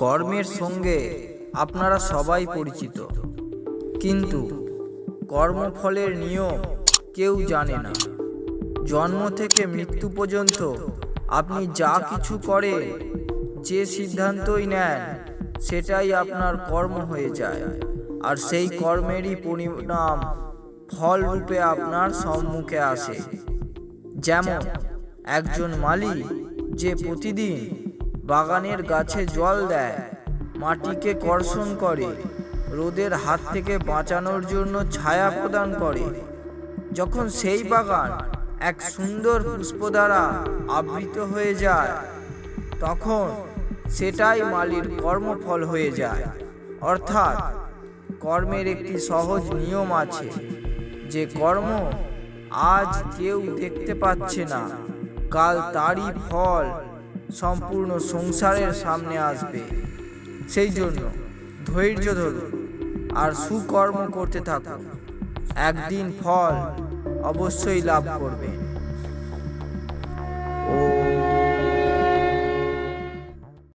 কর্মের সঙ্গে আপনারা সবাই পরিচিত, কিন্তু কর্মফলের নিয়ম কেউ জানে না। জন্ম থেকে মৃত্যু পর্যন্ত আপনি যা কিছু করেন, যে সিদ্ধান্তই নেন, সেটাই আপনার কর্ম হয়ে যায়, আর সেই কর্মেরই পরিণাম ফল রূপে আপনার সম্মুখে আসে। যেমন একজন মালি যে প্রতিদিন বাগানের গাছে জল দেয়, মাটিকে কর্ষণ করে, রোদের হাত থেকে বাঁচানোর জন্য ছায়া প্রদান করে, যখন সেই বাগান এক সুন্দর পুষ্প দ্বারা আবৃত হয়ে যায়, তখন সেটাই মালির কর্মফল হয়ে যায়। অর্থাৎ কর্মের একটি সহজ নিয়ম আছে, যে কর্ম আজ কেউ দেখতে পাচ্ছে না, কাল তারই ফল সম্পূর্ণ সংসারের সামনে আসবে। সেই জন্য ধৈর্য ধরুন আর সুকর্ম করতে থাকুন, একদিন ফল অবশ্যই লাভ করবে।